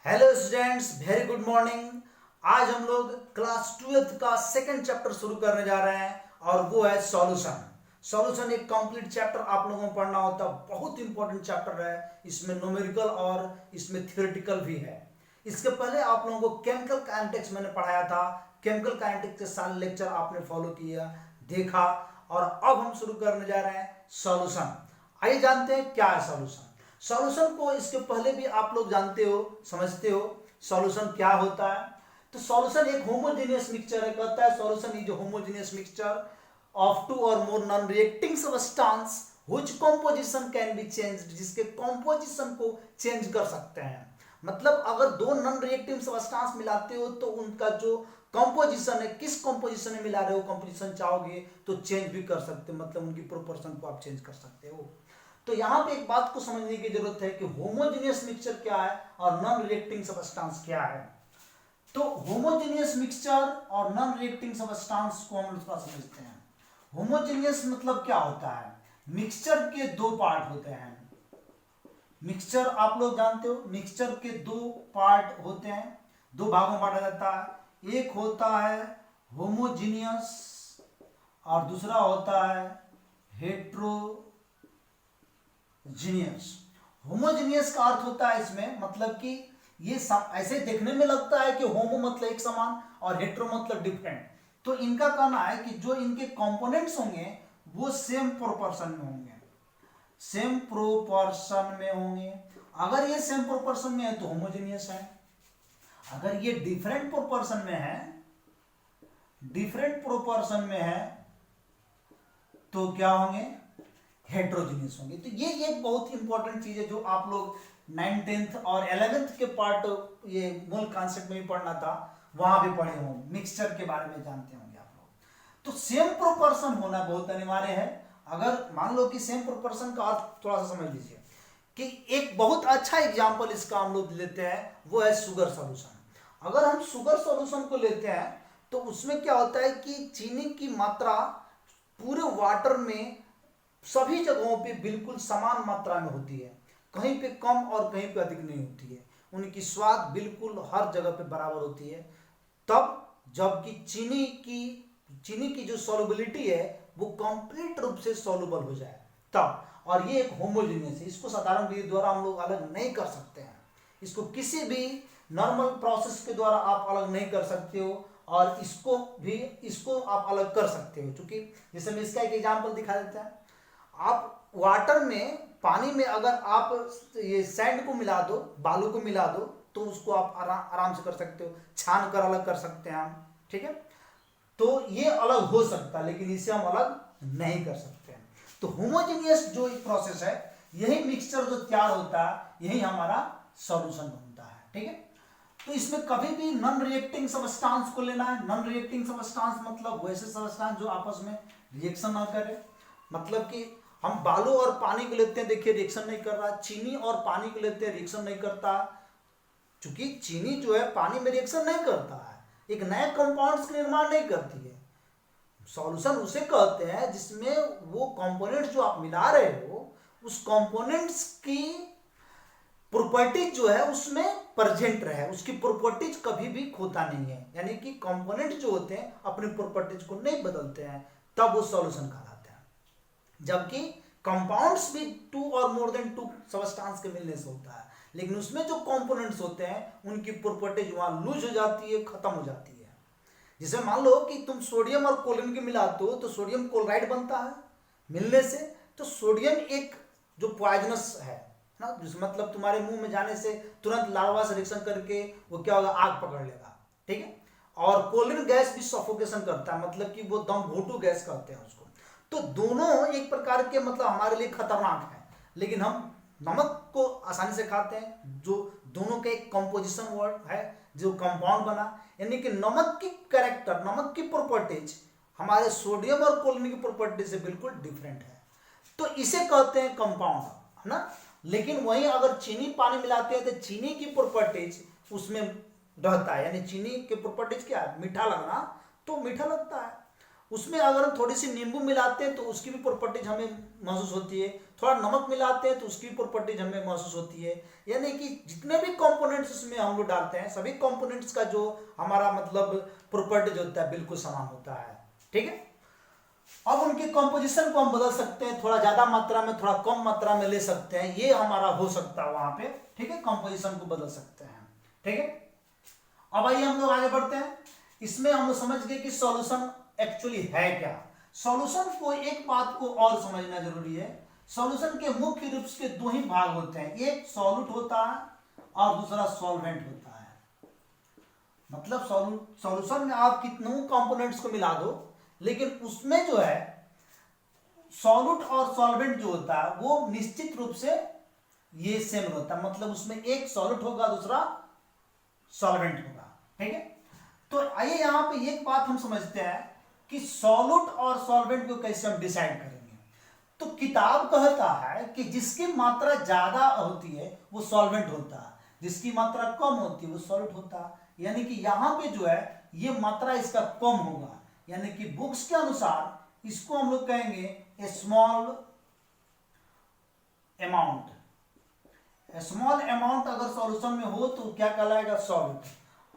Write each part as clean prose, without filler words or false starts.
Hello students, very good morning. आज हम लोग क्लास 12th का सेकंड चैप्टर शुरू करने जा रहे हैं और वो है सॉल्यूशन। सॉल्यूशन एक कंप्लीट चैप्टर आप लोगों को पढ़ना होता है, बहुत इंपॉर्टेंट चैप्टर है। इसमें न्यूमेरिकल और इसमें थियोरेटिकल भी है। इसके पहले आप लोगों को केमिकल काइनेटिक्स मैंने पढ़ाया था। केमिकल काइनेटिक्स के सारे लेक्चर आपने फॉलो किया, देखा, और अब हम शुरू करने जा रहे हैं सॉल्यूशन। आइए जानते हैं क्या है सॉल्यूशन। सॉल्यूशन को इसके पहले भी आप लोग जानते हो, समझते हो सॉल्यूशन क्या होता है। तो सॉल्यूशन एक होमोजेनियस मिक्सचर है। कहता है solution is homogeneous mixture of two or more non reacting substance which composition can be changed, जिसके कंपोजिशन को चेंज कर सकते हैं। मतलब अगर दो नॉन रिएक्टिव सब्सटेंस मिलाते हो तो उनका जो कंपोजिशन है, किस कंपोजिशन में मिला रहे हो, कंपोजिशन चाहोगे तो चेंज भी कर सकते हो, मतलब उनकी प्रोपोर्शन को आप चेंज कर सकते हो। तो यहां पे एक बात को समझने की जरूरत है कि होमोजेनियस मिक्सचर क्या है और नॉन रिएक्टिंग सब्सटेंस क्या है। तो होमोजेनियस मिक्सचर और नॉन रिएक्टिंग सब्सटेंस को हम थोड़ा समझते हैं। होमोजेनियस मतलब क्या होता है? मिक्सचर के दो पार्ट होते हैं। मिक्सचर आप लोग जानते हो, मिक्सचर के दो पार्ट होते हैं, दो भागों में बांटा जाता है। एक होता है होमोजेनियस और दूसरा होता है हेट्रोजीनियस। होमोजेनियस का अर्थ होता है इसमें, मतलब कि ये ऐसे देखने में लगता है कि होमो मतलब एक समान और हेट्रो मतलब डिफरेंट। तो इनका कहना है कि जो इनके कंपोनेंट्स होंगे वो सेम प्रोपोर्शन में होंगे, सेम प्रोपोर्शन में होंगे। अगर ये सेम प्रोपोर्शन में है तो होमोजेनियस है। अगर ये डिफरेंट प्रोपोर्शन में है, डिफरेंट प्रोपोर्शन में है तो क्या होंगे? हेट्रोजीनियस होंगे। तो ये एक बहुत इंपॉर्टेंट चीज है जो आप लोग 9th 10th और 11th के पार्ट, ये मूल कॉन्सेप्ट में भी पढ़ना था, वहां भी पढ़े होंगे, मिक्सचर के बारे में जानते होंगे आप लोग। तो सेम प्रोपोर्शन होना बहुत अनिवार्य है। अगर मान लो कि सेम प्रोपोर्शन का अर्थ थोड़ा सा समझ लीजिए कि एक बहुत अच्छा एग्जाम्पल इसका हम लोग लेते हैं, वो है शुगर सॉल्यूशन। अगर हम शुगर सॉल्यूशन को लेते हैं तो उसमें क्या होता है कि चीनी की मात्रा पूरे वाटर में सभी जगहों पे बिल्कुल समान मात्रा में होती है, कहीं पे कम और कहीं पे अधिक नहीं होती है। उनकी स्वाद बिल्कुल हर जगह पे बराबर होती है। तब जबकि चीनी की जो सॉल्युबिलिटी है वो कंप्लीट रूप से सॉल्युबल हो जाए तब। और ये एक होमोजेनियस है, इसको साधारण विधि द्वारा हम लोग अलग नहीं कर सकते हैं। इसको किसी भी नॉर्मल प्रोसेस के द्वारा आप अलग नहीं कर सकते हो, और इसको आप अलग कर सकते हो। क्योंकि जैसे मैं इसका एक एग्जांपल दिखा देता है। आप वाटर में, पानी में अगर आप ये सैंड को मिला दो, बालू को मिला दो, तो उसको आप आराम से कर सकते हो, छान कर अलग कर सकते हैं हम, ठीक है। तो ये अलग हो सकता है, लेकिन इसे हम अलग नहीं कर सकते हैं। तो होमोजेनियस जो प्रोसेस है, यही मिक्सचर जो तैयार होता है, यही हमारा सॉल्यूशन बनता है, ठीक है। तो इसमें कभी भी नॉन रिएक्टिंग सब्सटेंस को लेना है। नॉन रिएक्टिंग सब्सटेंस मतलब वैसे सब्सटेंस जो आपस में रिएक्शन ना करे। मतलब कि हम बालू और पानी को लेते हैं, देखिए रिएक्शन नहीं कर रहा। चीनी और पानी को लेते हैं, रिएक्शन नहीं करता, क्योंकि चीनी जो है पानी में रिएक्शन नहीं करता है, एक नए कंपाउंड्स का निर्माण नहीं करती है। सॉल्यूशन उसे कहते हैं जिसमें वो कंपोनेंट्स जो आप मिला रहे हो, उस कंपोनेंट्स की प्रॉपर्टीज जो है उसमें प्रेजेंट रहे, उसकी प्रॉपर्टीज कभी भी खोता नहीं है। यानी कि कंपोनेंट जो होते हैं अपनी प्रॉपर्टीज को नहीं बदलते हैं, तब वो सॉल्यूशन कहलाते हैं। जबकि कंपाउंड्स भी to or more than to substance के मिलने से होता है, लेकिन उसमें जो कंपोनेंट्स होते हैं उनकी प्रॉपर्टीज वहां लूज हो जाती है, खत्म हो जाती है। जैसे मान लो कि तुम सोडियम और क्लोरीन के मिलाते हो तो सोडियम क्लोराइड बनता है मिलने से। तो सोडियम एक जो पॉइजनस है ना, मतलब तुम्हारे मुंह में जाने से तुरंत लार्वा से रिएक्शन करके वो क्या होगा, आग पकड़ लेगा, ठीक है। और क्लोरीन गैस भी सफोकेशन करता है, मतलब कि वो दम घोटू गैस कहते हैं उसको। तो दोनों एक प्रकार के मतलब हमारे लिए खतरनाक है, लेकिन हम नमक को आसानी से खाते हैं, जो दोनों का एक कंपोजिशन वर्ड है, जो कंपाउंड बना। यानी कि नमक की कैरेक्टर, नमक की प्रॉपर्टीज हमारे सोडियम और क्लोरीन की प्रॉपर्टी से बिल्कुल डिफरेंट है, तो इसे कहते हैं कंपाउंड, है ना। लेकिन वहीं अगर चीनी पानी मिलाते हैं तो चीनी की प्रॉपर्टीज उसमें रहता है। यानी चीनी की प्रॉपर्टीज क्या है? मीठा लगना, तो मीठा लगता है। उसमें अगर हम थोड़ी सी नींबू मिलाते हैं तो उसकी भी प्रॉपर्टीज हमें महसूस होती है, थोड़ा नमक मिलाते हैं तो उसकी भी प्रॉपर्टीज हमें महसूस होती है। यानी कि जितने भी कंपोनेंट्स उसमें हम लोग डालते हैं सभी कंपोनेंट्स का जो हमारा मतलब प्रॉपर्टीज होता है बिल्कुल समान होता है। ठीक है, अब उनकी कंपोजिशन को हम बदल सकते हैं, थोड़ा ज्यादा मात्रा में थोड़ा कम मात्रा में ले सकते हैं, ये हमारा हो सकता है वहां पे। ठीक है, कंपोजिशन को बदल सकते हैं। ठीक है, अब आइए हम लोग आगे बढ़ते हैं। इसमें हम लोग समझ गए कि सॉल्यूशन एक्चुअली है क्या। सॉल्यूशन को एक बात को और समझना जरूरी है, सॉल्यूशन के मुख्य रूप से दो ही भाग होते हैं, एक सॉल्यूट होता है और दूसरा सॉल्वेंट होता है। मतलब सॉल्यूशन में आप कितनों कंपोनेंट्स को मिला दो, लेकिन उसमें जो है सॉल्यूट और सॉल्वेंट जो होता है वो निश्चित रूप से ये सेम होता है। मतलब उसमें एक सॉल्यूट होगा दूसरा सॉल्वेंट होगा। ठीक है, तो आइए यहां पे एक बात हम समझते हैं कि सॉल्यूट और सॉल्वेंट को कैसे हम डिसाइड करेंगे। तो किताब कहता है कि जिसकी मात्रा ज्यादा होती है वो सॉल्वेंट होता है, जिसकी मात्रा कम होती है वो सॉल्यूट होता है। यानी कि यहां पे जो है ये मात्रा इसका कम होगा, यानी कि बुक्स के अनुसार इसको हम लोग कहेंगे स्मॉल अमाउंट। स्मॉल अमाउंट अगर सॉल्यूशन में हो तो क्या कहलाएगा, सॉल्यूट।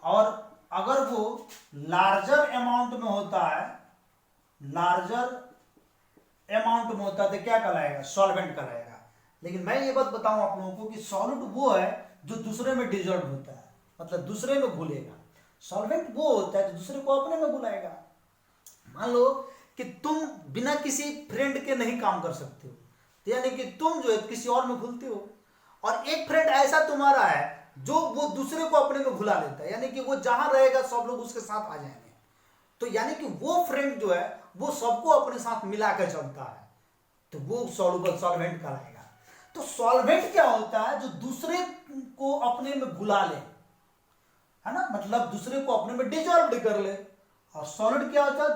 और अगर वो लार्जर अमाउंट में होता है, लार्जर अमाउंट में होता है तो क्या कहलाएगा, सॉल्वेंट कहलाएगा। लेकिन मैं ये बात बताऊं आप लोगों को कि सॉल्यूट वो है जो दूसरे में डिजॉल्व होता है, मतलब दूसरे में घुलेगा। सॉल्वेंट वो होता है जो दूसरे को अपने में घुलाएगा। मान लो कि तुम बिना किसी फ्रेंड के नहीं काम कर सकते हो, तो यानी कि तुम जो है किसी और में घुलते हो, और एक फ्रेंड ऐसा तुम्हारा है जो वो दूसरे को अपने में घुला लेता है, यानी कि वो जहां रहेगा सब लोग उसके साथ आ जाएंगे। तो यानी कि वो फ्रेंड जो है वो सबको अपने साथ मिलाकर चलता है, तो वो सॉल्युबल सॉल्वेंट कहलाएगा। तो सॉल्वेंट क्या होता है, जो दूसरे को अपने में घुला ले, है ना, मतलब दूसरे को अपने में डिजॉल्व कर ले। और सॉलिड क्या होता है,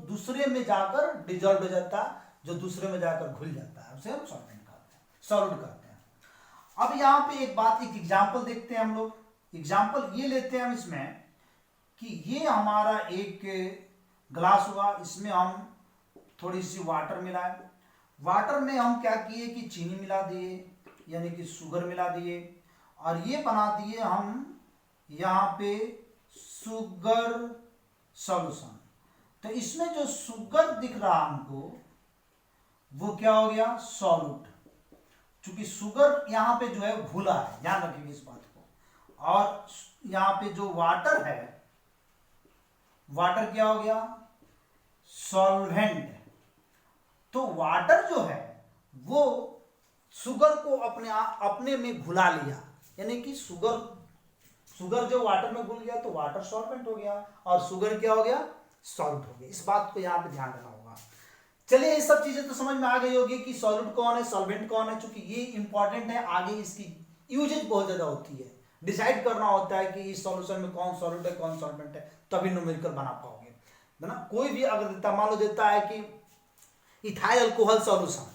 दूसरे में जाकर डिजॉल्व हो जाता है, जो दूसरे में जाकर घुल जाता है, उसे हम सॉल्वेंट कहते हैं, सॉलिड कहते हैं। अब यहाँ पे एक बात, एक एग्जांपल देखते हैं हम लोग। एग्जांपल ये लेते हैं हम इसमें कि ये हमारा एक ग्लास हुआ, इसमें हम थोड़ी सी वाटर मिलाए। वाटर में हम क्या किए कि चीनी मिला दिए, यानी कि शुगर मिला दिए, और ये बना दिए हम यहाँ पे शुगर सॉल्यूशन। तो इसमें जो शुगर दिख रहा हमको वो क्या हो गया, सॉल्यूट। क्योंकि शुगर यहाँ पे जो है घुला है, ध्यान रखिए इस बात को। और यहाँ पे जो वाटर है, वाटर क्या हो गया, सॉल्वेंट। तो वाटर जो है वो शुगर को अपने में घुला लिया, यानी कि शुगर जो वाटर में घुल गया तो वाटर सॉल्वेंट हो गया, और शुगर क्या हो गया, सॉल्ट हो गया। इस बात को यहाँ पे ध्यान रखना होगा। चलिए ये सब चीजें तो समझ में आ गई होगी कि सॉल्यूट कौन है, सॉल्वेंट कौन है। चूंकि ये इंपॉर्टेंट है, आगे इसकी यूजेज बहुत ज्यादा होती है, डिसाइड करना होता है कि इस सॉल्यूशन में कौन सॉल्यूट है कौन सॉल्वेंट है, तभी न्यूमेरिकल बना पाओगे, है ना। कोई भी अगर देता, मान लो देता है कि इथाइल अल्कोहल सॉल्यूशन,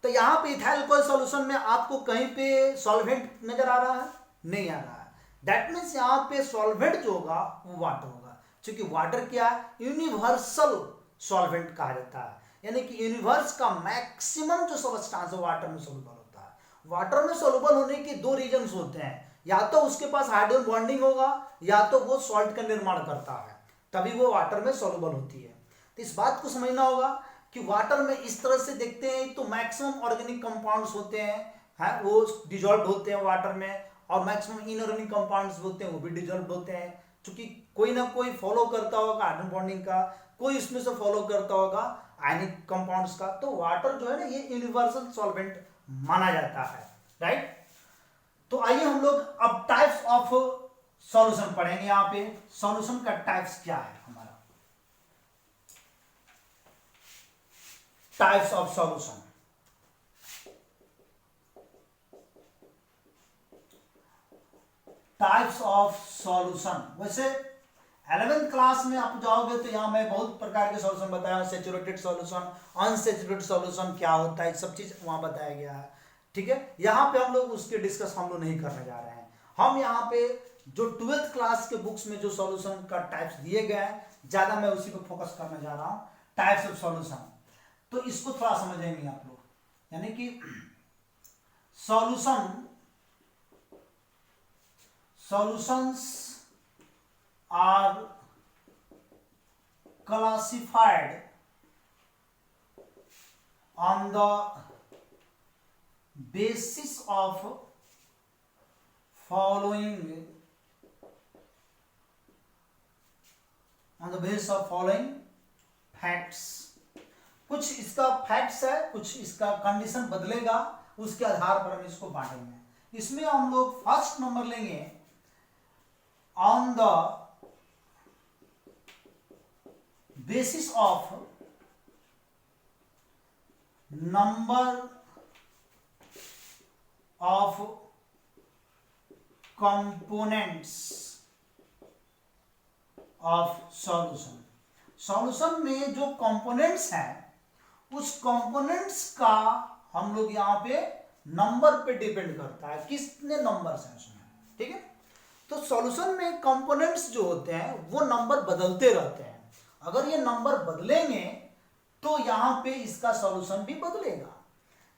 तो यहाँ पे इथाइल अल्कोहल सॉल्यूशन में आपको कहीं पे सॉल्वेंट नजर आ रहा है, नहीं आ रहा है। दैट मीन्स यहाँ पे सॉल्वेंट जो होगा वो वाटर होगा, क्योंकि वाटर क्या है, यूनिवर्सल सॉल्वेंट कहा जाता है, यानी कि यूनिवर्स का मैक्सिमम जो सब्सटेंस है वाटर में सोलुबल होता है। वाटर में सोलुबल होने के दो रीजंस होते हैं, या तो उसके पास हाइड्रोजन बॉन्डिंग होगा, या तो वो सॉल्ट का निर्माण करता है, तभी वो वाटर में सोलुबल होती है। तो इस बात को समझना होगा कि वाटर में इस तरह से देखते हैं तो मैक्सिमम ऑर्गेनिक कंपाउंड्स होते हैं, वो डिजॉल्व होते हैं वाटर में, और मैक्सिमम इनऑर्गेनिक कंपाउंड्स होते हैं वो भी डिजॉल्व होते हैं। क्योंकि कोई ना कोई फॉलो करता होगा हाइड्रोजन बॉन्डिंग का, कोई इसमें से फॉलो करता होगा आयनिक कंपाउंड्स का। तो वाटर जो है ना ये यूनिवर्सल सॉल्वेंट माना जाता है, राइट। तो आइए हम लोग अब टाइप्स ऑफ सॉल्यूशन पढ़ेंगे। यहाँ पे सॉल्यूशन का टाइप्स क्या है हमारा, types of solution. Types of solution, वैसे 11th क्लास में आप जाओगे तो यहाँ मैं बहुत प्रकार के सॉल्यूशन बताया, सैचुरेटेड सॉल्यूशन, अनसैचुरेटेड सॉल्यूशन क्या होता है, सब चीज वहां बताया गया है, ठीक है। यहाँ पे हम लोग उसके डिस्कस हम लोग नहीं करने जा रहे हैं। हम यहाँ पे जो 12th क्लास के बुक्स में जो सॉल्यूशन का टाइप्स दिए गए हैं ज्यादा मैं उसी पर फोकस करने जा रहा हूं, टाइप्स ऑफ सॉल्यूशन। तो इसको थोड़ा समझेंगे आप लोग, यानी कि solutions are classified on the basis of following facts. कुछ इसका फैक्ट्स है, कुछ इसका कंडीशन बदलेगा, उसके आधार पर हम इसको बांटेंगे। इसमें हम लोग फर्स्ट नंबर लेंगे on the basis of number of components of solution. Solution में जो कंपोनेंट्स हैं, उस कंपोनेंट्स का हम लोग यहाँ पे नंबर पे डिपेंड करता है, कितने नंबर्स हैं उसमें, ठीक है। तो सॉल्यूशन में कंपोनेंट्स जो होते हैं वो नंबर बदलते रहते हैं। अगर ये नंबर बदलेंगे तो यहाँ पे इसका सॉल्यूशन भी बदलेगा।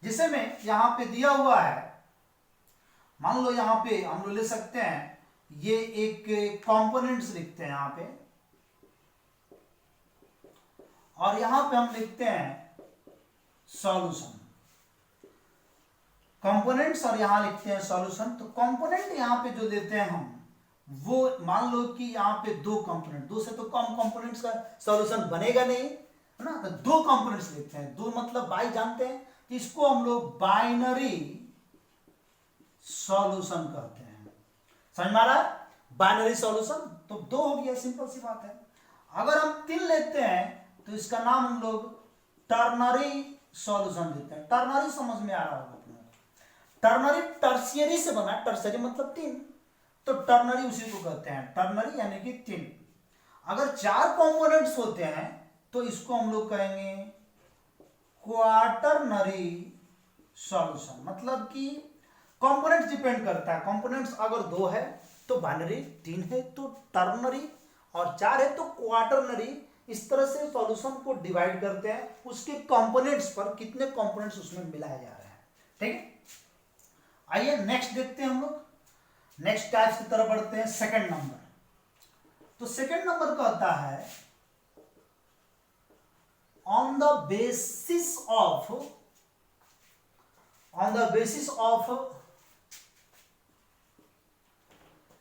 जिसे में यहाँ पे दिया हुआ है, मान लो यहाँ पे हम लोग ले सकते हैं, ये एक कंपोनेंट्स लिखते हैं यहाँ पे, और यहां पे हम लिखते हैं सॉल्यूशन, कंपोनेंट्स, और यहां लिखते हैं सॉल्यूशन। तो कंपोनेंट यहां पे जो देते हैं हम, वो मान लो कि यहां पे दो कंपोनेंट, दो से तो कम कंपोनेंट्स का सॉल्यूशन बनेगा नहीं, है ना। तो दो कंपोनेंट्स लिखते हैं, दो मतलब बाई जानते हैं, इसको हम लोग बाइनरी सॉल्यूशन कहते हैं। समझ में आ रहा है? बाइनरी सॉल्यूशन तो दो हो गया, सिंपल सी बात है। अगर हम तीन लेते हैं तो इसका नाम हम लोग टर्नरी सॉल्यूशन देते हैं। टर्नरी समझ में आ रहा होगा अपने को। टर्नरी टर्शियरी से बना, टर्शियरी मतलब तीन, तो टर्नरी उसी को कहते हैं, टर्नरी यानी कि तीन। अगर चार कंपोनेंट्स होते हैं तो इसको हम लोग कहेंगे क्वाटरनरी सॉल्यूशन। मतलब कि कंपोनेंट्स डिपेंड करता है, कंपोनेंट्स अगर दो है तो बाइनरी, तीन है तो टर्नरी, और चार है तो क्वाटरनरी। इस तरह से सॉल्यूशन को डिवाइड करते हैं उसके कंपोनेंट्स पर, कितने कंपोनेंट्स उसमें मिलाए जा रहे हैं, ठीक है। आइए नेक्स्ट देखते हैं हम लोग, नेक्स्ट टाइप्स की तरफ बढ़ते हैं। सेकंड नंबर, तो सेकंड नंबर कहता है on the basis of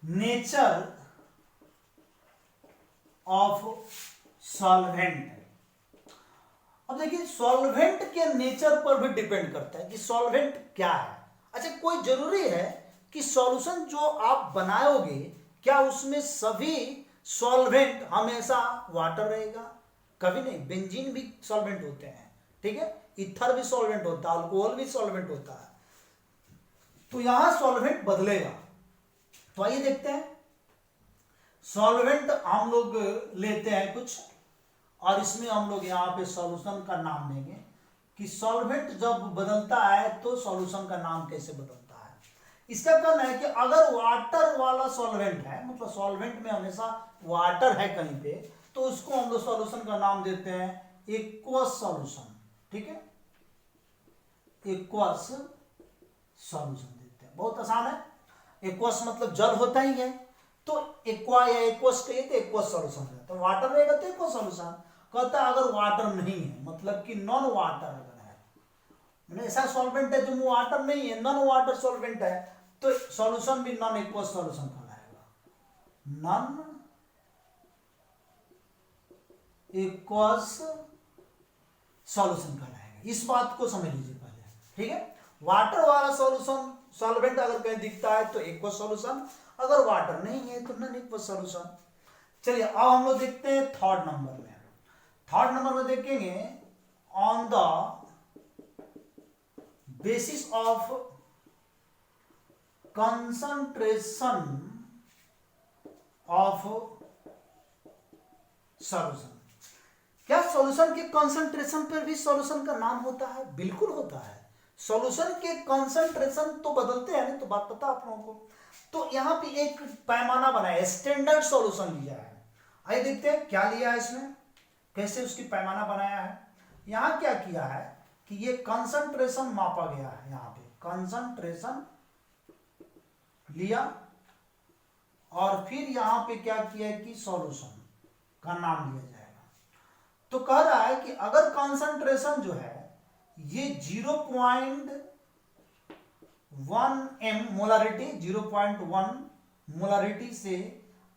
nature of solvent. अब देखिए सॉल्वेंट के नेचर पर भी डिपेंड करता है कि सॉल्वेंट क्या है। अच्छा, कोई जरूरी है कि सॉल्यूशन जो आप बनाओगे, क्या उसमें सभी सॉल्वेंट हमेशा वाटर रहेगा? कभी नहीं। बेंजीन भी सॉल्वेंट होते हैं, ठीक है, ईथर भी सॉल्वेंट होता है, अल्कोहल भी सॉल्वेंट होता है। तो यहां सॉल्वेंट बदलेगा। तो आइए देखते हैं, सॉल्वेंट हम लोग लेते हैं कुछ, और इसमें हम लोग यहाँ पे सॉल्यूशन का नाम देंगे कि सॉल्वेंट जब बदलता है तो सॉल्यूशन का नाम कैसे बदलता है। इसका कहना है कि अगर वाटर वाला सॉल्वेंट है, मतलब सॉल्वेंट में हमेशा वाटर है कहीं पे, तो उसको हम लोग सॉल्यूशन का नाम देते हैं एक्वस सॉल्यूशन, ठीक है, एक्वस सॉल्यूशन देते हैं। बहुत आसान है, एक्वस मतलब जल होता ही है, तो एक्वा या एक्वस कहिए तो एक्वस सॉल्यूशन है। तो वाटर रहेगा तो एक्वस सॉल्यूशन। कहता है अगर वाटर नहीं है, मतलब कि नॉन वाटर अगर है, मैंने ऐसा सॉल्वेंट है जो वाटर नहीं है, नॉन वाटर सॉल्वेंट है, तो सॉल्यूशन भी नॉन एक्वस सॉल्यूशन कहलाएगा, नॉन एक्वस सॉल्यूशन कहलाएगा। इस बात को समझ लीजिए पहले, ठीक है। वाटर वाला सॉल्यूशन सॉल्वेंट अगर कहीं दिखता है तो एक्वस सॉल्यूशन, अगर वाटर नहीं है तो नॉन एक्वस सॉल्यूशन। चलिए अब हम लोग देखते हैं थर्ड नंबर में। थर्ड नंबर में देखेंगे on the basis of concentration of solution. क्या सॉल्यूशन के कंसंट्रेशन पर भी सॉल्यूशन का नाम होता है? बिल्कुल होता है। सॉल्यूशन के कंसंट्रेशन तो बदलते हैं, नहीं तो बात पता आप लोगों को। तो यहां पे एक पैमाना बना है, स्टैंडर्ड सॉल्यूशन लिया है। आइए देखते हैं क्या लिया है इसमें, कैसे उसकी पैमाना बनाया है। यहां क्या किया है कि ये कंसंट्रेशन मापा गया है, यहां पे कंसंट्रेशन लिया और फिर यहां पे क्या किया है कि सॉल्यूशन का नाम लिया जाएगा। तो कह रहा है कि अगर कंसंट्रेशन जो है ये 0.1 m मोलारिटी, 0.1 मोलारिटी से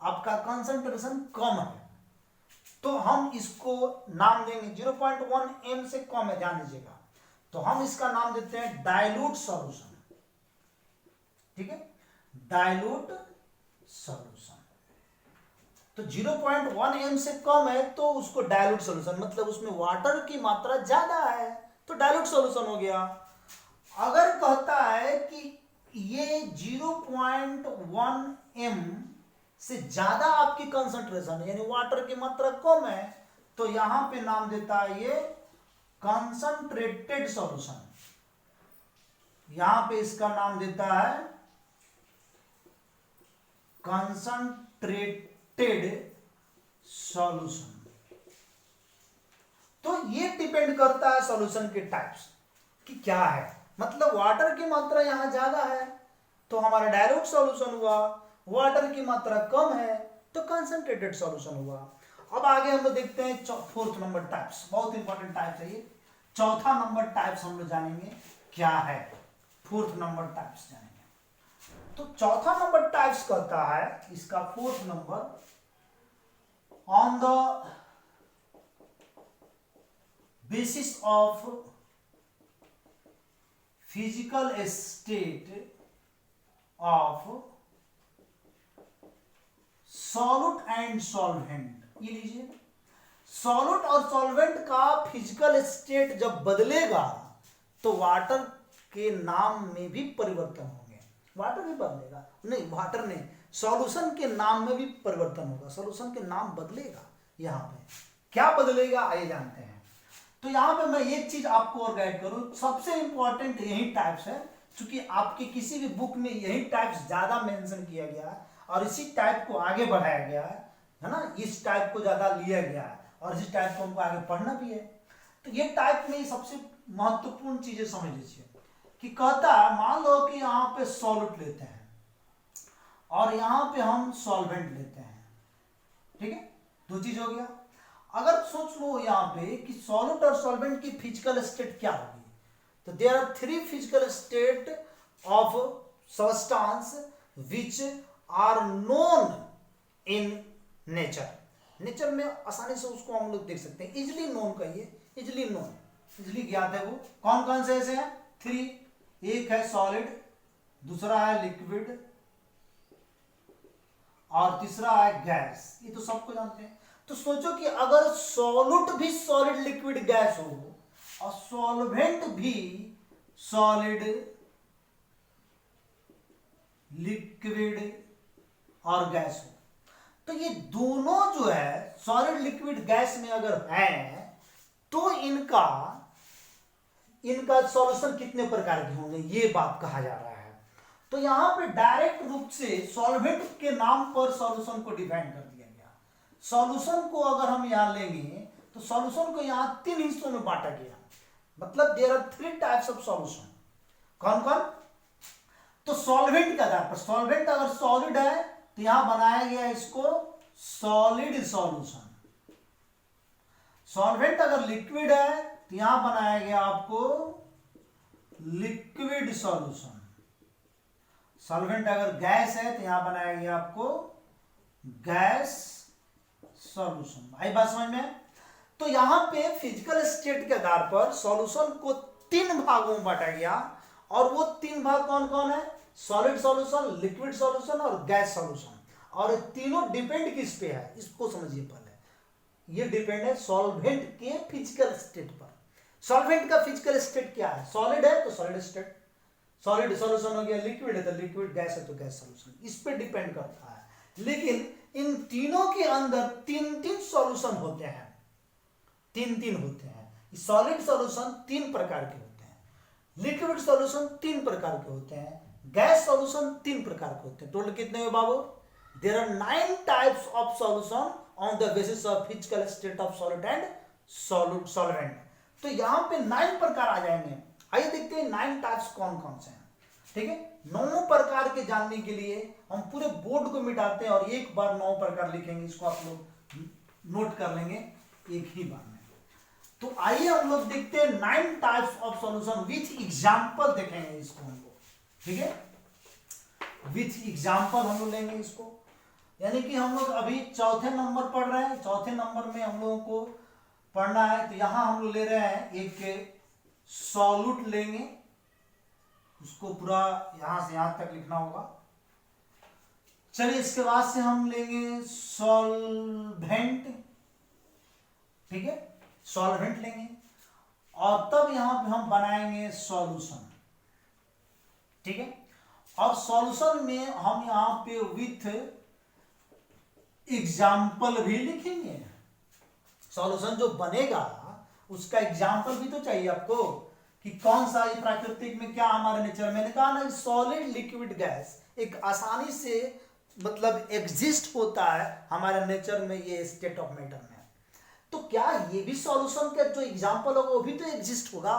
आपका कंसंट्रेशन कम है तो हम इसको नाम देंगे 0.1 m से कम है, ध्यान दीजिएगा, तो हम इसका नाम देते हैं डाइल्यूट सॉल्यूशन। ठीक है, डाइल्यूट सॉल्यूशन। तो 0.1 m से कम है तो उसको डाइल्यूट सॉल्यूशन, मतलब उसमें वाटर की मात्रा ज्यादा है तो डाइल्यूट सॉल्यूशन हो गया। अगर कहता है कि ये 0.1 m से ज्यादा आपकी कंसंट्रेशन यानी वाटर की मात्रा कम है तो यहां पे नाम देता है ये कंसंट्रेटेड सॉल्यूशन। यहां पे इसका नाम देता है कंसंट्रेटेड सॉल्यूशन। तो ये डिपेंड करता है सॉल्यूशन के टाइप्स कि क्या है, मतलब वाटर की मात्रा यहां ज्यादा है तो हमारा डाइल्यूट सॉल्यूशन हुआ, वाटर की मात्रा कम है तो कंसंट्रेटेड सॉल्यूशन हुआ। अब आगे हम लोग देखते हैं फोर्थ नंबर टाइप्स, बहुत इंपॉर्टेंट टाइप्स है ये। चौथा नंबर टाइप्स हम लोग जानेंगे क्या है, फोर्थ नंबर टाइप्स जानेंगे। तो चौथा नंबर टाइप्स कहता है इसका fourth number, on the basis of physical state of solute and solvent. ये लीजिए, सॉल्यूट और सॉल्वेंट का फिजिकल स्टेट जब बदलेगा तो वाटर के नाम में भी परिवर्तन होंगे। वाटर भी बदलेगा, नहीं वाटर नहीं, सॉल्यूशन के नाम में भी परिवर्तन होगा, सॉल्यूशन के नाम बदलेगा। यहां पे क्या बदलेगा आइए जानते हैं। तो यहां पे मैं एक चीज आपको और गाइड करूं, सबसे इंपॉर्टेंट यही टाइप्स है, क्योंकि आपके किसी भी बुक में यही टाइप्स ज्यादा मेंशन किया गया है और इसी टाइप को आगे बढ़ाया गया है ना, इस टाइप को ज्यादा लिया गया है और इसी टाइप को हमको आगे पढ़ना भी है। तो ये टाइप में सबसे महत्वपूर्ण चीजें समझ लीजिए कि कहता है, मान लो कि यहाँ पे सॉल्यूट लेते हैं और यहाँ पे हम सॉल्वेंट लेते हैं, ठीक है, दो चीज हो गया। अगर सोच लो यहाँ पे कि सॉल्यूट और सॉल्वेंट की फिजिकल स्टेट क्या होगी, तो there are three physical state of substance which are known in nature. Nature में आसानी से उसको हम लोग देख सकते हैं, इजिली नोन कहिए, इजिली नोन, इजिली ज्ञात है। वो कौन कौन से ऐसे हैं? थ्री, एक है सॉलिड, दूसरा है लिक्विड और तीसरा है गैस। ये तो सबको जानते हैं। तो सोचो कि अगर सॉल्यूट भी सॉलिड लिक्विड गैस हो और सॉल्वेंट भी सॉलिड लिक्विड और गैस हो, तो ये दोनों जो है सॉलिड लिक्विड गैस में अगर है तो इनका सॉल्यूशन कितने प्रकार के होंगे, ये बात कहा जा रहा है। तो यहां पे डायरेक्ट रूप से सॉल्वेंट के नाम पर सॉल्यूशन को डिफाइन कर दिया गया। सॉल्यूशन को अगर हम यहां लेंगे तो सॉल्यूशन को यहां तीन हिस्सों में बांटा गया, मतलब there are three types of solution. कौन कौन? तो सॉल्वेंट के आधार पर, सॉल्वेंट अगर सॉलिड है तो यहां बनाया गया इसको सॉलिड सॉल्यूशन। सॉल्वेंट अगर लिक्विड है तो यहां बनाया गया आपको लिक्विड सॉल्यूशन। सॉल्वेंट अगर गैस है तो यहां बनाया गया आपको गैस सॉल्यूशन। आई बात समझ में? तो यहां पे फिजिकल स्टेट के आधार पर सॉल्यूशन को तीन भागों में बांटा गया और वो तीन भाग कौन कौन है? सॉलिड सॉल्यूशन, लिक्विड सॉल्यूशन और गैस सॉल्यूशन। और तीनों डिपेंड किस पे है इसको समझिए पहले। ये डिपेंड है सॉल्वेंट के फिजिकल स्टेट पर। सॉल्वेंट का फिजिकल स्टेट क्या है? सॉलिड है तो सॉलिड स्टेट, सॉलिड सॉल्यूशन हो गया, लिक्विड है तो लिक्विड, गैस है तो गैस सॉल्यूशन, इस पे डिपेंड करता है। लेकिन इन तीनों के अंदर तीन तीन सॉल्यूशन होते हैं, तीन तीन होते हैं। सॉलिड सॉल्यूशन तीन प्रकार के होते हैं, लिक्विड सॉल्यूशन तीन प्रकार के होते हैं, गैस सॉल्यूशन तीन प्रकार के होते हैं। टोटल कितने हुए बाबू? There are 9 types of solution on the basis of physical state of solid and solvent. तो यहां पे 9 प्रकार आ जाएंगे। आइए देखते हैं 9 टाइप्स कौन कौन से हैं। ठीक है, 9 प्रकार के जानने के लिए हम पूरे बोर्ड को मिटाते हैं और एक बार 9 प्रकार लिखेंगे। इसको आप लोग नोट कर लेंगे एक ही बार में। तो आइए हम लोग देखते हैं 9 types of solution with example देखेंगे इसको हम लोग। ठीक है, विथ एग्जांपल हम लोग लेंगे इसको। यानी कि हम लोग अभी चौथे नंबर पढ़ रहे हैं। चौथे नंबर में हम लोगों को पढ़ना है, तो यहां हम लोग ले रहे हैं एक सॉल्यूट लेंगे, उसको पूरा यहां से यहां तक लिखना होगा। चलिए, इसके बाद से हम लेंगे सॉल्वेंट। ठीक है, सॉल्वेंट लेंगे और तब यहां पे हम बनाएंगे सॉल्यूशन। ठीक है, और सॉल्यूशन में हम यहां पे विथ एग्जाम्पल भी लिखेंगे। सॉल्यूशन जो बनेगा उसका एग्जाम्पल भी तो चाहिए आपको कि कौन सा ये प्राकृतिक में क्या हमारे नेचर में। कहा ना, सॉलिड लिक्विड गैस एक आसानी से मतलब एग्जिस्ट होता है हमारे नेचर में, ये स्टेट ऑफ मैटर में। तो क्या ये भी सॉल्यूशन का जो एग्जाम्पल होगा वो भी तो एग्जिस्ट होगा?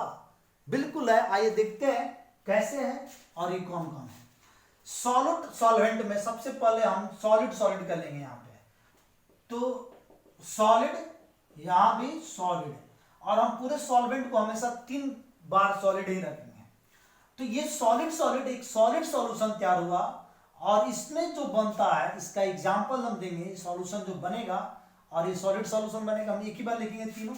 बिल्कुल है। आइए देखते हैं कैसे है और ये कौन कौन है। सॉलिड सॉल्वेंट में सबसे पहले हम सॉलिड सॉलिड कर लेंगे यहां पे। तो सॉलिड, यहां भी सॉलिड, और हम पूरे सॉल्वेंट को हमेशा 3 बार सॉलिड ही रखेंगे। तो ये सॉलिड सॉलिड एक सॉलिड सॉल्यूशन तैयार हुआ और इसमें जो बनता है इसका एग्जाम्पल हम देंगे। सॉल्यूशन जो बनेगा और ये सॉलिड सॉल्यूशन बनेगा, हम एक ही बार लिखेंगे तीनों।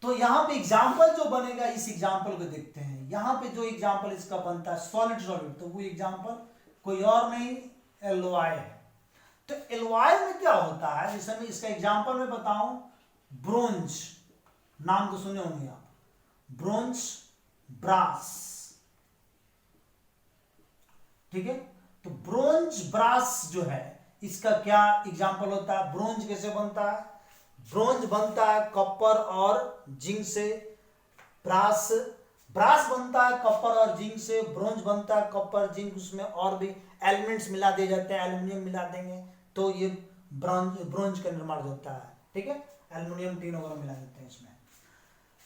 तो यहां पे एग्जाम्पल जो बनेगा, इस एग्जाम्पल को देखते हैं। यहां पे जो एग्जाम्पल इसका बनता है सॉलिड सॉलिड, तो वो एग्जाम्पल कोई और नहीं, एलवाई है। तो एलवाई में क्या होता है, जैसे मैं इसका एग्जाम्पल में बताऊं, ब्रोंज, नाम तो सुने होंगे आप, ब्रोंज, ब्रास। ठीक है, तो ब्रोंज ब्रास जो है इसका क्या एग्जाम्पल होता है? ब्रोंज कैसे बनता है? ब्रोंज बनता है कॉपर और जिंक से। ब्रास ब्रास बनता है कॉपर और जिंक से। ब्रोंज बनता है कॉपर जिंक, उसमें और भी एलिमेंट्स मिला दिए जाते हैं, एल्यूमिनियम मिला देंगे तो ये ब्रोंज का निर्माण होता है। ठीक है, एल्यूमिनियम टीन वगैरह मिला देते हैं इसमें।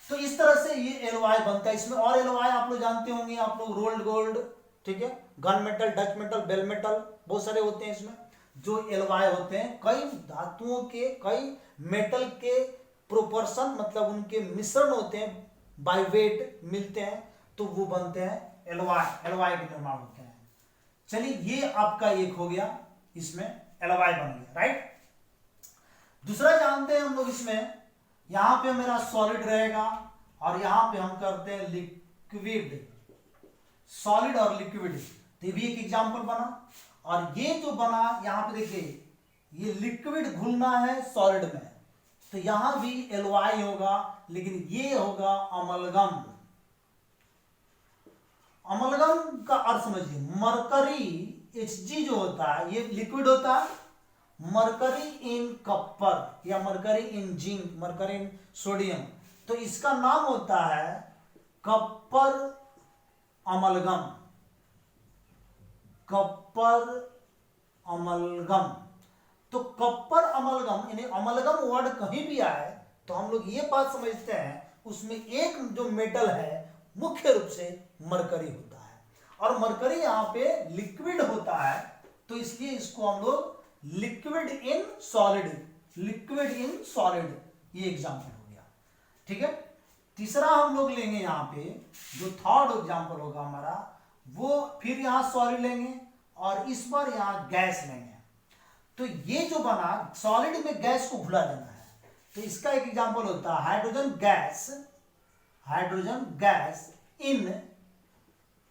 तो इस तरह से ये एलवाई बनता है। इसमें और एलवाई आप लोग जानते होंगे, आप लोग रोल्ड गोल्ड, ठीक है, gun metal, Dutch metal, bell metal, बहुत सारे होते हैं इसमें जो एलवाई होते हैं। कई धातुओं के, कई मेटल के प्रोपोर्शन, मतलब उनके मिश्रण होते हैं, बाय वेट मिलते हैं, तो वो बनते हैं एलवाई, एलवाई के निर्माण होते हैं। चलिए, ये आपका एक हो गया, इसमें एलवाई बन गया, राइट। दूसरा जानते हैं हम लोग, इसमें यहां पे मेरा सॉलिड रहेगा और यहां पे हम करते हैं लिक्विड, सॉलिड और लिक्विड। तो ये भी एक एग्जांपल बना। और ये जो बना यहां पे देखिए, ये लिक्विड घुलना है सॉलिड में, तो यहां भी एलवाई होगा, लेकिन ये होगा अमलगम। अमलगम का अर्थ समझिए, मरकरी Hg जो होता है ये लिक्विड होता है, मरकरी इन कॉपर या मरकरी इन जिंक, मरकरी इन सोडियम, तो इसका नाम होता है कॉपर अमलगम, कॉपर अमलगम। तो कॉपर अमलगम, यानी अमलगम वर्ड कहीं भी आए तो हम लोग ये बात समझते हैं उसमें एक जो मेटल है मुख्य रूप से मरकरी होता है, और मरकरी यहां पे लिक्विड होता है, तो इसलिए इसको हम लोग liquid in solid, liquid in solid, ये एग्जांपल हो गया। ठीक है, तीसरा हम लोग लेंगे यहां पे, जो थर्ड एग्जांपल होगा हमारा, वो फिर यहां सॉलिड लेंगे और इस बार यहां गैस लेंगे। तो ये जो बना, सॉलिड में गैस को घुला देना है, तो इसका एक एग्जांपल होता है hydrogen gas, hydrogen gas in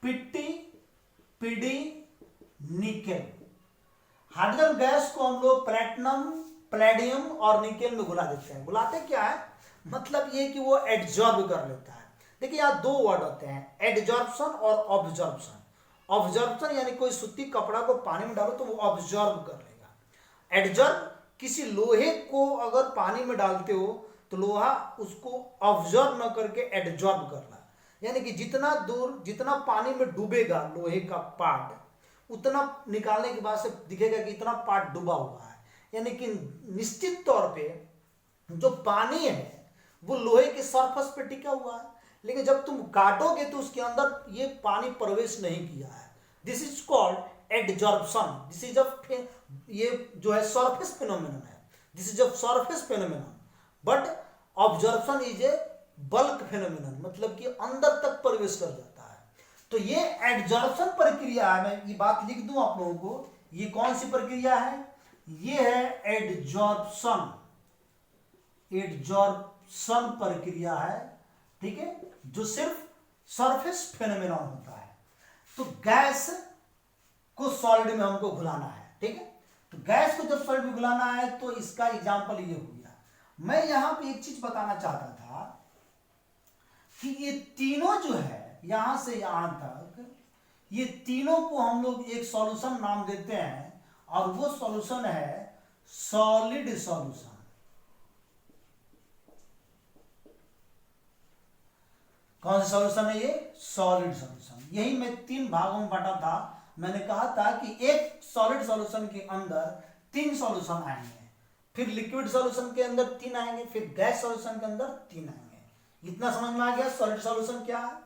Pt Pd nickel. Hydrogen gas को हम लोग प्लैटिनम, पैलेडियम और निकेल में घुला देते हैं। घुलाते क्या है, मतलब ये कि वो एड्जॉर्ब कर लेता है। देखिए यहाँ दो वर्ड होते हैं, एड्जॉर्प्शन और ऑब्जॉर्प्शन। ऑब्जॉर्प्शन यानी कोई सूती कपड़ा को पानी में डालो तो वो ऑब्जॉर्ब कर लेगा। एड्जॉर्ब, किसी लोहे को अगर पानी में डालते हो तो लोहा उसको ऑब्जॉर्ब न करके एड्जॉर्ब करना, यानी कि जितना दूर, जितना पानी में डूबेगा लोहे का पार्ट, उतना निकालने के बाद से दिखेगा कि इतना पार्ट डूबा हुआ है, यानी कि निश्चित तौर पे जो पानी है वो लोहे के सरफेस पे टिका हुआ है, लेकिन जब तुम काटोगे तो उसके अंदर ये पानी प्रवेश नहीं किया है। This is called adsorption. This is ये जो है सरफेस फिनोमेनन है, this is a surface phenomenon, but absorption is a bulk phenomenon, मतलब कि अंदर तक प्रवेश कर जाता है। तो ये एडजॉर्प्शन प्रक्रिया है, मैं ये बात लिख दूं आप लोगों को, ये कौन सी प्रक्रिया है, ये है एडजॉर्प्शन, एडजॉर्प्शन प्रक्रिया है, ठीक है, जो सिर्फ सरफेस फिनोमेनन होता है। तो गैस को सॉलिड में हमको घुलाना है, ठीक है, तो गैस को जब सॉलिड में घुलाना है तो इसका एग्जांपल ये हो गया। मैं यहां पे एक चीज बताना चाहता था कि ये तीनों जो है यहां से यहां तक, ये तीनों को हम लोग एक सॉल्यूशन नाम देते हैं, और वो सॉल्यूशन है सॉलिड सॉल्यूशन। कौन सा सॉल्यूशन है ये, सॉलिड सॉल्यूशन। यही मैं 3 भागों में बांटा था, मैंने कहा था कि एक सॉलिड सॉल्यूशन के अंदर 3 सॉल्यूशन आएंगे, फिर लिक्विड सॉल्यूशन के अंदर 3 आएंगे, फिर गैस सॉल्यूशन के अंदर 3 आएंगे। इतना समझ में आ गया सॉलिड सॉल्यूशन क्या है।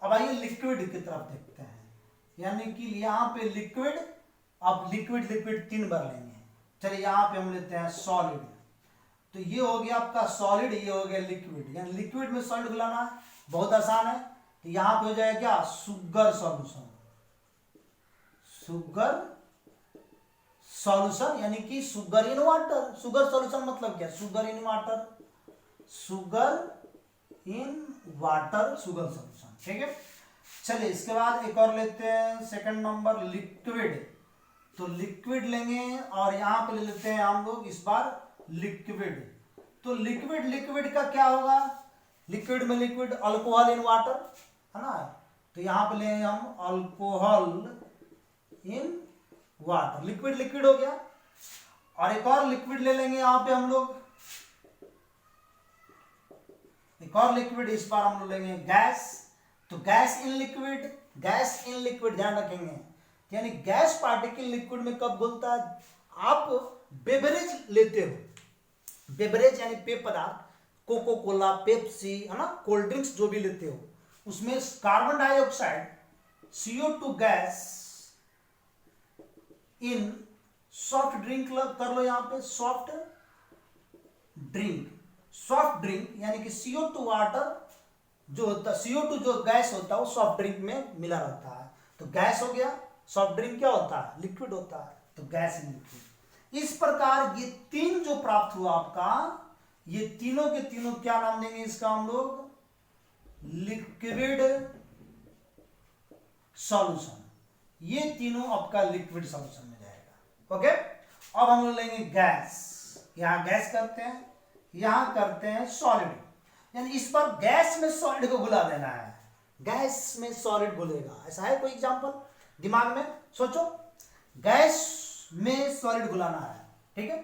अब आइए लिक्विड की तरफ देखते हैं, यानी कि यहाँ पे लिक्विड, अब लिक्विड लिक्विड 3 बार लेंगे। चलिए यहाँ पे हम लेते हैं सॉलिड, तो ये हो गया आपका सॉलिड, ये हो गया लिक्विड, यानी लिक्विड में सॉलिड मिलाना है बहुत आसान है। तो यहां पे हो जाएगा क्या, सुगर सॉल्यूशन, सुगर सॉल्यूशन, यानी कि sugar in water. Sugar solution मतलब क्या, sugar in water, sugar in water, sugar solution, ठीक है। चलिए इसके बाद एक और लेते हैं, सेकंड नंबर लिक्विड। तो लिक्विड लेंगे और यहां पे ले लेते हैं हम लोग इस बार लिक्विड। तो लिक्विड लिक्विड का क्या होगा, लिक्विड में लिक्विड, अल्कोहल इन वाटर, है ना, तो यहां पे लेंगे हम alcohol in water, liquid liquid हो गया। और एक और लिक्विड ले लेंगे यहां पे हम लोग, एक और लिक्विड, इस बार हम लोग लेंगे गैस। तो gas in liquid, gas in liquid ध्यान रखेंगे, यानी गैस पार्टिकल लिक्विड में कब घुलता है, आप बेवरेज लेते हो, बेवरेज यानी पेय पदार्थ, कोको कोला, पेप्सी, है ना, कोल्ड ड्रिंक्स जो भी लेते हो, उसमें carbon dioxide CO2 gas in soft drink कर लो, यहां पे सॉफ्ट ड्रिंक, सॉफ्ट ड्रिंक यानी कि CO2 वाटर जो होता है, CO2 जो गैस होता है वो सॉफ्ट ड्रिंक में मिला रहता है। तो गैस हो गया, सॉफ्ट ड्रिंक क्या होता है, लिक्विड होता है, तो गैस इन लिक्विड। इस प्रकार ये 3 जो प्राप्त हुआ आपका, ये तीनों के तीनों क्या नाम देंगे इसका हम लोग, लिक्विड सॉल्यूशन। ये तीनों आपका लिक्विड सॉल्यूशन में जाएगा, ओके। अब हम लोग लेंगे गैस, यहां गैस करते हैं, यहां करते हैं सॉलिड, यानी इस पर गैस में सॉलिड को घुला देना है, गैस में सॉलिड घुलेगा। ऐसा है कोई एग्जांपल दिमाग में, सोचो, गैस में सॉलिड घुलाना है, ठीक है।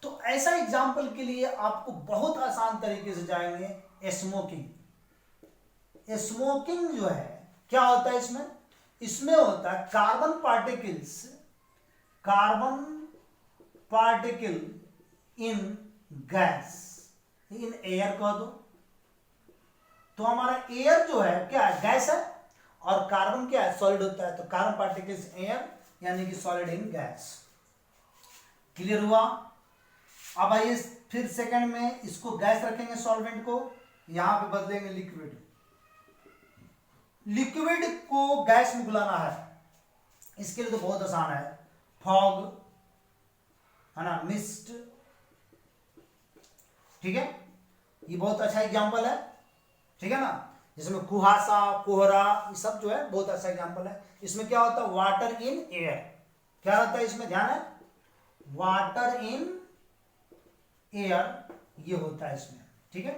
तो ऐसा एग्जांपल के लिए आपको बहुत आसान तरीके से जाएंगे, स्मोकिंग। स्मोकिंग जो है क्या होता है इसमें, इसमें होता है carbon particles, carbon particle in gas, in air कह दो। तो हमारा एयर जो है क्या है, गैस है, और कार्बन क्या है, सॉलिड होता है, तो कार्बन पार्टिकल्स एयर यानी कि सॉलिड इन गैस। क्लियर हुआ। अब आइए फिर सेकंड में इसको गैस रखेंगे, सॉल्वेंट को यहां पे बदलेंगे लिक्विड, लिक्विड को गैस में घुलाना है, इसके लिए तो बहुत आसान है, फॉग, है ना, मिस्ट, ठीक है, ये बहुत अच्छा एग्जांपल है, ठीक है ना, जिसमें कुहासा, कोहरा, ये सब जो है बहुत अच्छा एग्जांपल है। इसमें क्या होता है, वाटर इन एयर, क्या होता है इसमें, ध्यान है, वाटर इन एयर, ये होता है इसमें, ठीक है।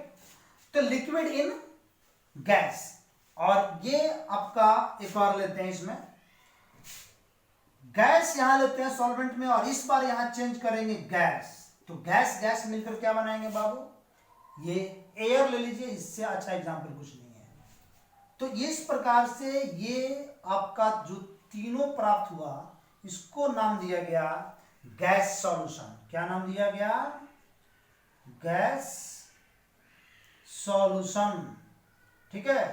तो लिक्विड इन गैस, और ये आपका एक और लेते हैं इसमें, गैस यहां लेते हैं सॉल्वेंट में, और इस बार यहां चेंज करेंगे गैस। तो गैस गैस मिलकर क्या बनाएंगे बाबू, ये एयर ले लीजिए, इससे अच्छा एग्जांपल कुछ नहीं है। तो इस प्रकार से ये आपका जो तीनों प्राप्त हुआ, इसको नाम दिया गया गैस सॉल्यूशन। क्या नाम दिया गया? Gas solution. ठीक है,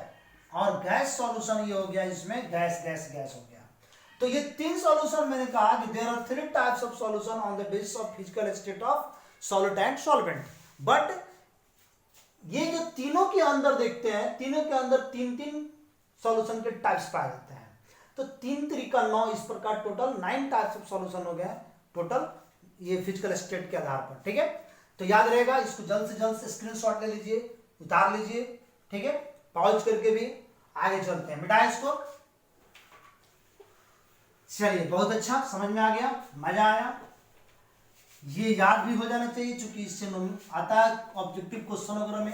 और गैस सॉल्यूशन ये हो गया, इसमें गैस गैस गैस हो गया। तो ये तीन सॉल्यूशन मैंने कहा कि there are three types of solution on the basis of physical state of solid and solvent. But ये जो तीनों के अंदर देखते हैं, तीनों के अंदर तीन तीन सॉल्यूशन के टाइप्स पाए जाते हैं। तो 3 तरीका 9, इस प्रकार टोटल 9 टाइप्स ऑफ सॉल्यूशन हो गया टोटल ये फिजिकल स्टेट के आधार पर। ठीक है, तो याद रहेगा, इसको जल्द से जल्द से स्क्रीनशॉट ले लीजिए, उतार लीजिए। ठीक है, पॉज करके भी आगे चलते हैं। मिटाएं इसको। चलिए, बहुत अच्छा, समझ में आ गया, मजा आया। ये याद भी हो जाना चाहिए, क्योंकि इससे आता है ऑब्जेक्टिव क्वेश्चन वगैरह में,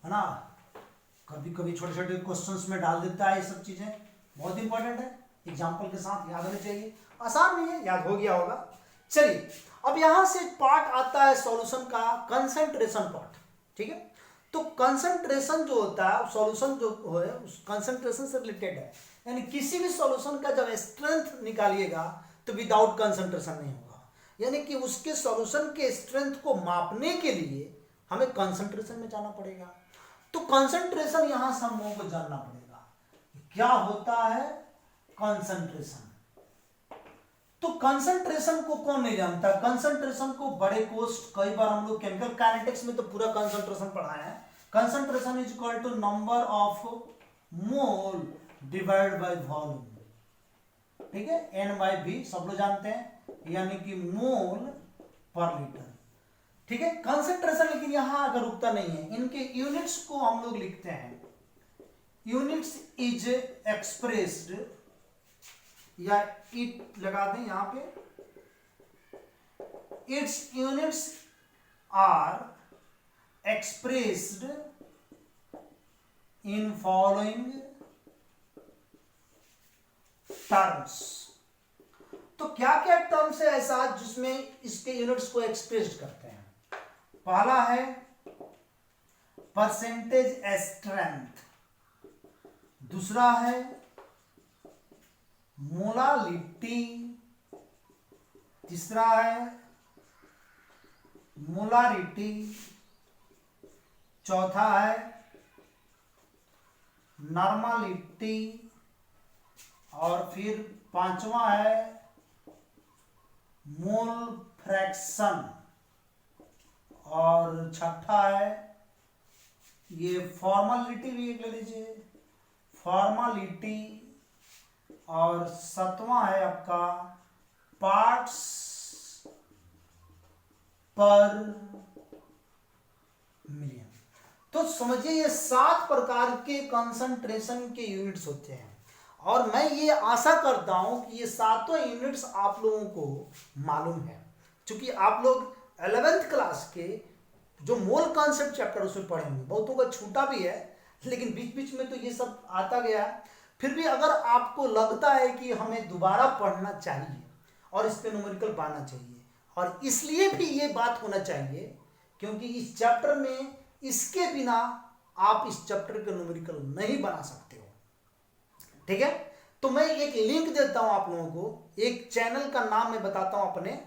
है ना, कभी कभी छोटे छोटे क्वेश्चंस में डाल देता है। ये सब चीजें बहुत इंपॉर्टेंट है, एग्जाम्पल के साथ याद होने चाहिए। आसान नहीं है, याद हो गया होगा। चलिए, अब यहां से पार्ट आता है सॉल्यूशन का कंसंट्रेशन पार्ट। ठीक है, तो कंसंट्रेशन जो होता है, सॉल्यूशन जो है उस कंसंट्रेशन से रिलेटेड है। यानी किसी भी सॉल्यूशन का जब स्ट्रेंथ निकालिएगा तो विदाउट कंसंट्रेशन नहीं होगा। यानी कि उसके सॉल्यूशन के स्ट्रेंथ को मापने के लिए हमें कंसंट्रेशन में जाना पड़ेगा। तो कंसंट्रेशन यहां से हम लोगों को जानना पड़ेगा क्या होता है कंसंट्रेशन। तो कंसंट्रेशन को कौन नहीं जानता? कंसंट्रेशन को बड़े कोर्स कई बार हम लोग केमिकल काइनेटिक्स में तो पूरा कंसंट्रेशन पढ़ाए हैं। Concentration is equal to number of mole divide by volume. ठीक है, N/V सब लोग जानते हैं, यानी कि मोल पर लीटर। ठीक है, कंसंट्रेशन लेकिन यहां अगर रुकता नहीं है, इनके यूनिट्स को हम लोग लिखते हैं। यूनिट्स इज एक्सप्रेस्ड, या इट लगा दें यहां पे, its units are expressed in following terms. तो क्या क्या टर्म्स है ऐसा जिसमें इसके यूनिट्स को एक्सप्रेस करते हैं? पहला है परसेंटेज स्ट्रेंथ, दूसरा है मोलालिटी, तीसरा है मोलारिटी, चौथा है नॉर्मलिटी, और फिर पांचवा है मोल फ्रैक्शन, और छठा है ये फॉर्मलिटी भी एक ले लीजिए, फॉर्मलिटी, और सातवां है आपका पार्ट्स पर मिलियन। तो समझिए ये 7 प्रकार के कंसंट्रेशन के यूनिट्स होते हैं, और मैं ये आशा करता हूं कि ये सातों यूनिट्स आप लोगों को मालूम है, क्योंकि आप लोग 11th क्लास के जो मोल कॉन्सेप्ट चैप्टर उसमें पढ़े होंगे। बहुतों का छूटा भी है, लेकिन बीच बीच में तो ये सब आता गया। फिर भी अगर आपको लगता है कि हमें दोबारा पढ़ना चाहिए और इस पे न्यूमेरिकल पाना चाहिए, और इसलिए भी ये बात होना चाहिए क्योंकि इस चैप्टर में इसके बिना आप इस चैप्टर के न्यूमेरिकल नहीं बना सकते हो। ठीक है, तो मैं एक लिंक देता हूं आप लोगों को, एक चैनल का नाम मैं बताता हूं अपने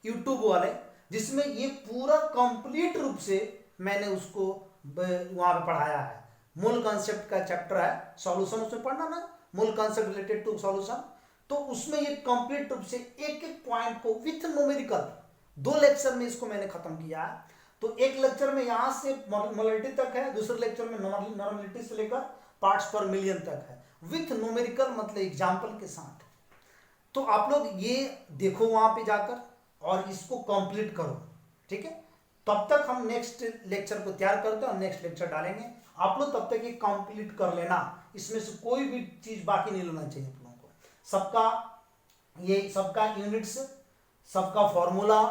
यूट्यूब वाले, जिसमें ये पूरा कंप्लीट रूप से मैंने उसको वहां पे पढ़ाया है। मूल कॉन्सेप्ट का चैप्टर है, सॉल्यूशन उसमें पढ़ना ना, मूल कॉन्सेप्ट रिलेटेड टू सॉल्यूशन। तो उसमें ये कंप्लीट रूप से एक एक पॉइंट को विथ न्यूमेरिकल 2 लेक्चर में इसको मैंने खत्म किया है। तो एक लेक्चर में यहां से मोलालिटी तक है, दूसरे लेक्चर में नॉर्मलिटी से लेकर पार्ट्स पर मिलियन तक है, विथ न्यूमेरिकल मतलब एग्जाम्पल के साथ। तो आप लोग ये देखो वहां पे जाकर और इसको कंप्लीट करो। ठीक है, तब तक हम नेक्स्ट लेक्चर को तैयार करते हैं और नेक्स्ट लेक्चर डालेंगे। आप लोग तब तक ये कंप्लीट कर लेना, इसमें से कोई भी चीज बाकी नहीं लेना चाहिए आप लोगों को। सबका यूनिट्स, सबका फॉर्मूला,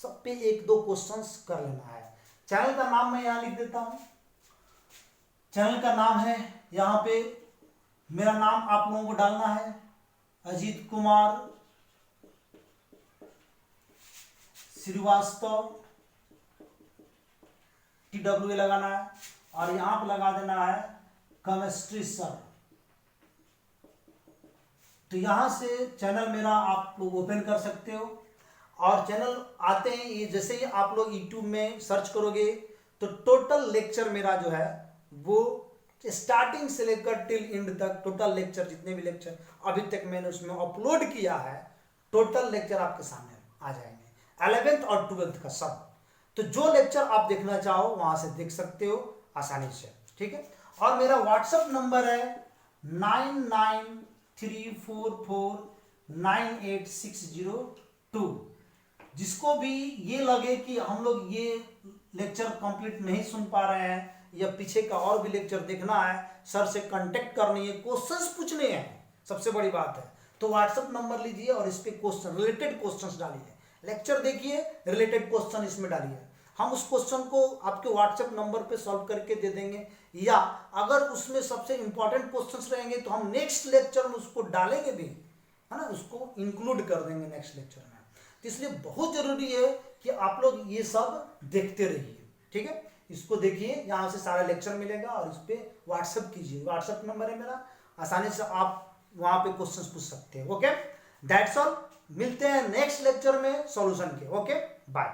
सब पे 1-2 क्वेश्चंस कर लेना है। चैनल का नाम मैं यहां लिख देता हूं। चैनल का नाम है, यहां पे मेरा नाम आप लोगों को डालना है, अजीत कुमार श्रीवास्तव, TWA लगाना है, और यहां पर लगा देना है केमिस्ट्री सर, तो यहाँ से चैनल मेरा आप लोग ओपन कर सकते हो, और चैनल आते हैं ये जैसे ही आप लोग यूट्यूब में सर्च करोगे तो टोटल लेक्चर मेरा जो है वो स्टार्टिंग से लेकर टिल एंड तक टोटल लेक्चर, जितने भी लेक्चर अभी तक मैंने उसमें अपलोड किया है, टोटल लेक्चर आपके सामने आ जाएंगे 11th और 12th का सब। तो जो लेक्चर आप देखना चाहो वहां से देख सकते हो आसानी से, ठीक है। और मेरा व्हाट्सएप नंबर है 9934498602। जिसको भी ये लगे कि हम लोग ये लेक्चर कंप्लीट नहीं सुन पा रहे हैं या पीछे का और भी लेक्चर देखना है, सर से कांटेक्ट करनी है, क्वेश्चंस पूछने हैं, सबसे बड़ी बात है, तो व्हाट्सएप नंबर लीजिए और इस पे क्वेश्चन, रिलेटेड क्वेश्चंस डालिए। लेक्चर देखिए, रिलेटेड क्वेश्चन इसमें डालिए, हम उस क्वेश्चन को आपके व्हाट्सएप नंबर पे सॉल्व करके दे देंगे, या अगर उसमें सबसे इंपॉर्टेंट क्वेश्चंस रहेंगे तो हम नेक्स्ट लेक्चर में उसको डालेंगे भी, है ना, उसको इंक्लूड कर देंगे नेक्स्ट लेक्चर में। तो इसलिए बहुत जरूरी है कि आप लोग ये सब देखते रहिए, ठीक है। इसको देखिए, यहाँ से सारा लेक्चर मिलेगा और इस पे व्हाट्सएप कीजिए, व्हाट्सएप नंबर है मेरा, आसानी से आप वहां पे क्वेश्चंस पूछ सकते हैं। ओके, दैट्स ऑल, मिलते हैं नेक्स्ट लेक्चर में सॉल्यूशन के। Okay, bye.